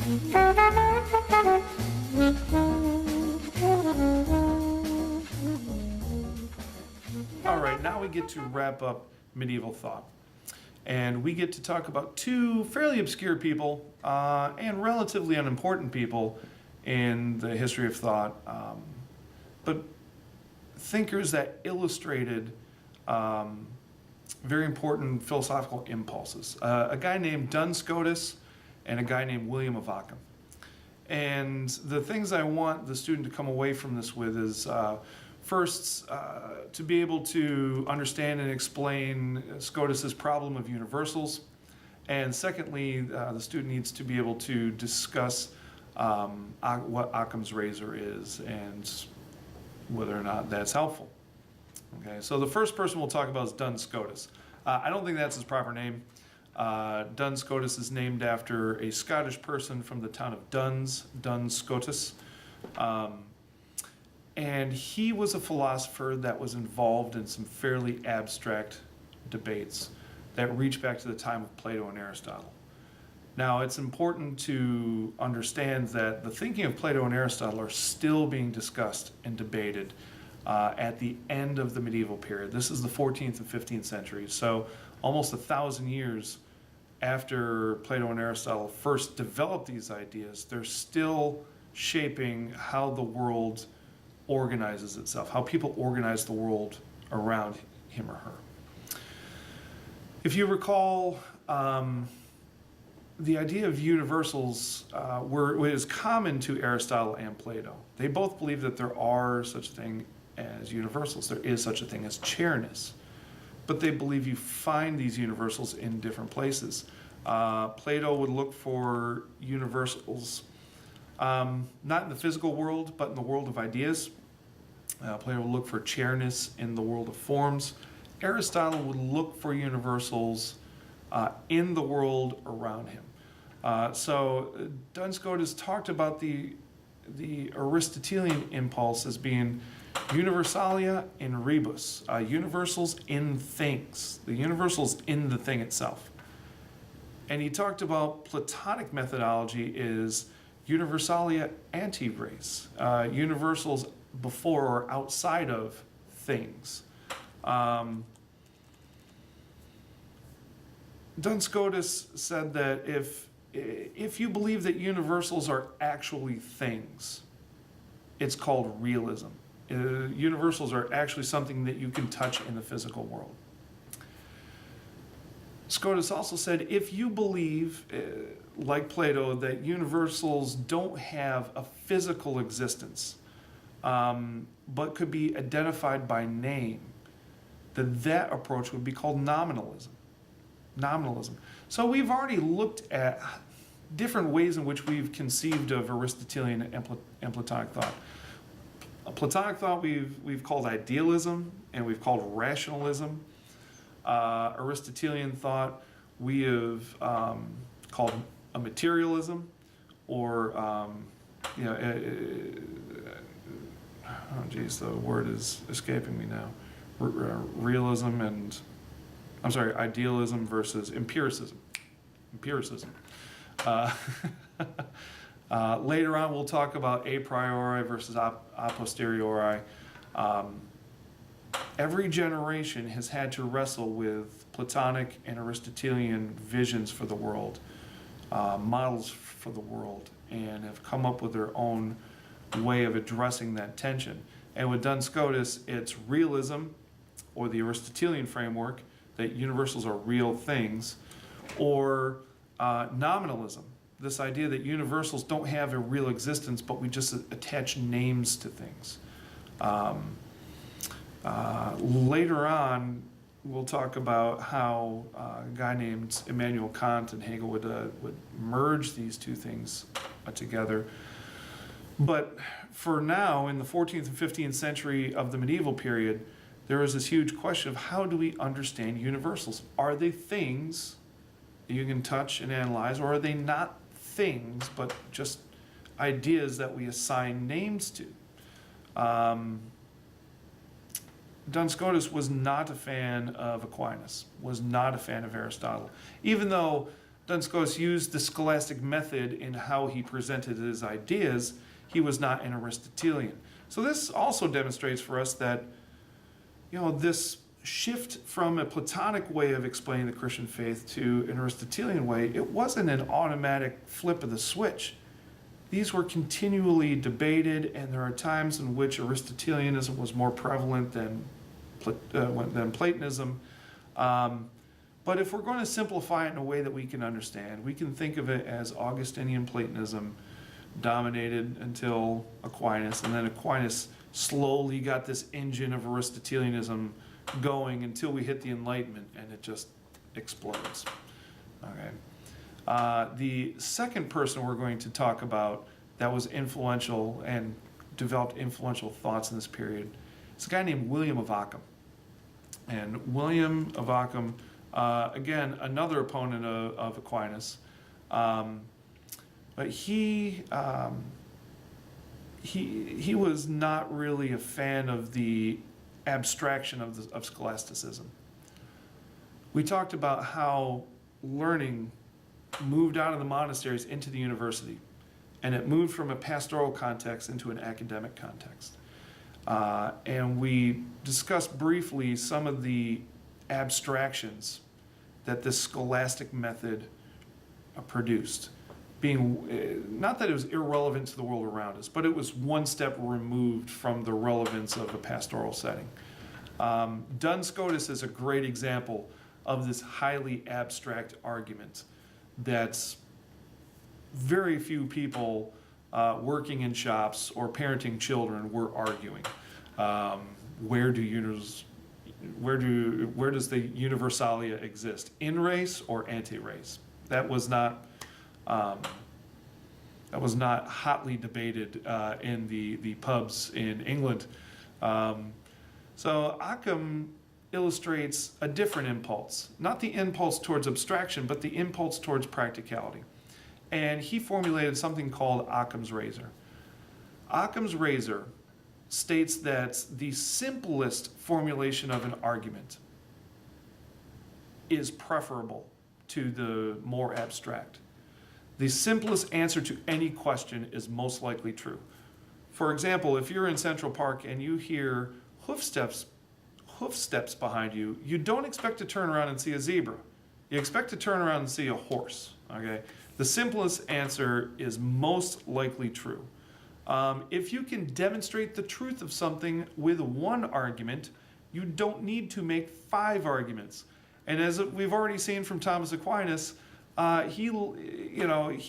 All right, now we get to wrap up medieval thought. And we get to talk about two fairly obscure people and relatively unimportant people in the history of thought, but thinkers that illustrated very important philosophical impulses. A guy named Duns Scotus and a guy named William of Ockham. And the things I want the student to come away from this with is first, to be able to understand and explain Scotus's problem of universals. And secondly, the student needs to be able to discuss what Occam's razor is and whether or not that's helpful. Okay, so the first person we'll talk about is Duns Scotus. I don't think that's his proper name. Duns Scotus is named after a Scottish person from the town of Duns Scotus. And he was a philosopher that was involved in some fairly abstract debates that reach back to the time of Plato and Aristotle. Now, it's important to understand that the thinking of Plato and Aristotle are still being discussed and debated at the end of the medieval period. This is the 14th and 15th centuries, so almost 1,000 years after Plato and Aristotle first developed these ideas, they're still shaping how the world organizes itself, how people organize the world around him or her. If you recall, the idea of universals is common to Aristotle and Plato. They both believe that there are such a thing as universals. There is such a thing as chairness. But they believe you find these universals in different places. Plato would look for universals not in the physical world, but in the world of ideas. Plato would look for chairness in the world of forms. Aristotle would look for universals in the world around him. So Duns Scotus talked about the Aristotelian impulse as being universalia in rebus, universals in things, the universals in the thing itself. And he talked about Platonic methodology is universalia ante res, universals before or outside of things. Duns Scotus said that if you believe that universals are actually things, it's called realism. Universals are actually something that you can touch in the physical world. Scotus also said if you believe, like Plato, that universals don't have a physical existence, but could be identified by name, then that approach would be called nominalism. So we've already looked at different ways in which we've conceived of Aristotelian and Platonic thought. Platonic thought we've called idealism and we've called rationalism. Aristotelian thought we have called a materialism, or the word is escaping me now. Realism and idealism versus empiricism. Later on, we'll talk about a priori versus a posteriori. Every generation has had to wrestle with Platonic and Aristotelian visions for the world, models for the world, and have come up with their own way of addressing that tension. And with Duns Scotus, it's realism, or the Aristotelian framework, that universals are real things, or nominalism, this idea that universals don't have a real existence, but we just attach names to things. Later on, we'll talk about how a guy named Immanuel Kant and Hegel would merge these two things together. But for now, in the 14th and 15th century of the medieval period, there was this huge question of how do we understand universals? Are they things that you can touch and analyze, or are they not things, but just ideas that we assign names to? Duns Scotus was not a fan of Aquinas, was not a fan of Aristotle, even though Duns Scotus used the scholastic method in how he presented his ideas. He was not an Aristotelian. So this also demonstrates for us that, this shift from a Platonic way of explaining the Christian faith to an Aristotelian way, it wasn't an automatic flip of the switch. These were continually debated, and there are times in which Aristotelianism was more prevalent than Platonism. But if we're going to simplify it in a way that we can understand, we can think of it as Augustinian Platonism dominated until Aquinas, and then Aquinas slowly got this engine of Aristotelianism going until we hit the Enlightenment, and it just explodes. Okay. The second person we're going to talk about that was influential and developed influential thoughts in this period is a guy named William of Ockham. And William of Ockham, again, another opponent of Aquinas, but he was not really a fan of the abstraction of scholasticism. We talked about how learning moved out of the monasteries into the university, and it moved from a pastoral context into an academic context. And we discussed briefly some of the abstractions that this scholastic method produced, being not that it was irrelevant to the world around us, but it was one step removed from the relevance of a pastoral setting. Duns Scotus is a great example of this highly abstract argument that's very few people working in shops or parenting children were arguing. Where does the universalia exist? In race or anti-race? That was not hotly debated in the pubs in England. So Occam illustrates a different impulse, not the impulse towards abstraction, but the impulse towards practicality. And he formulated something called Occam's razor. Occam's razor states that the simplest formulation of an argument is preferable to the more abstract. The simplest answer to any question is most likely true. For example, if you're in Central Park and you hear hoof steps behind you, you don't expect to turn around and see a zebra. You expect to turn around and see a horse. Okay? The simplest answer is most likely true. If you can demonstrate the truth of something with one argument, you don't need to make 5 arguments. And as we've already seen from Thomas Aquinas, he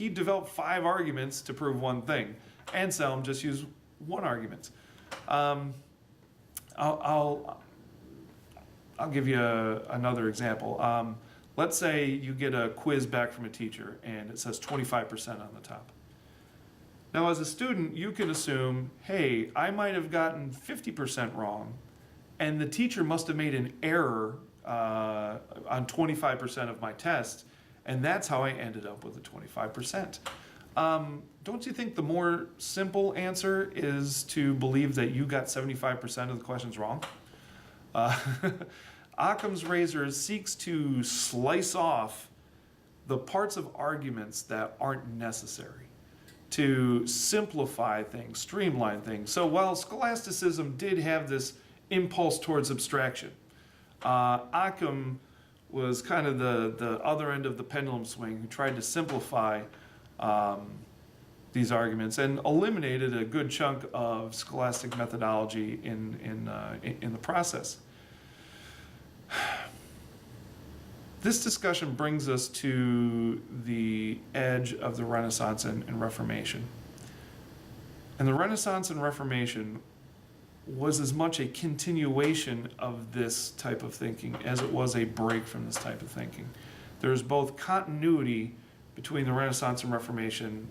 developed 5 arguments to prove one thing. Anselm just used 1 argument. I'll give you another example. Let's say you get a quiz back from a teacher and it says 25% on the top. Now, as a student, you can assume, hey, I might have gotten 50% wrong, and the teacher must have made an error on 25% of my test, and that's how I ended up with a 25%. Don't you think the more simple answer is to believe that you got 75% of the questions wrong? Occam's razor seeks to slice off the parts of arguments that aren't necessary, to simplify things, streamline things. So while scholasticism did have this impulse towards abstraction, Occam was kind of the other end of the pendulum swing, who tried to simplify these arguments and eliminated a good chunk of scholastic methodology in the process. This discussion brings us to the edge of the Renaissance and Reformation. And the Renaissance and Reformation was as much a continuation of this type of thinking as it was a break from this type of thinking. There's both continuity between the Renaissance and Reformation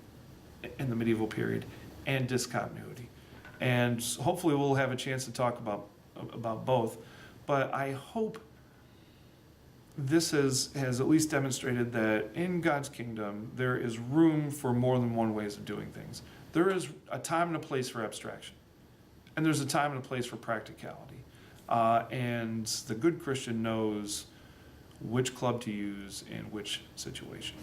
in the medieval period and discontinuity. And hopefully we'll have a chance to talk about both. But I hope this has at least demonstrated that in God's kingdom, there is room for more than one ways of doing things. There is a time and a place for abstraction, and there's a time and a place for practicality. And the good Christian knows which club to use in which situation.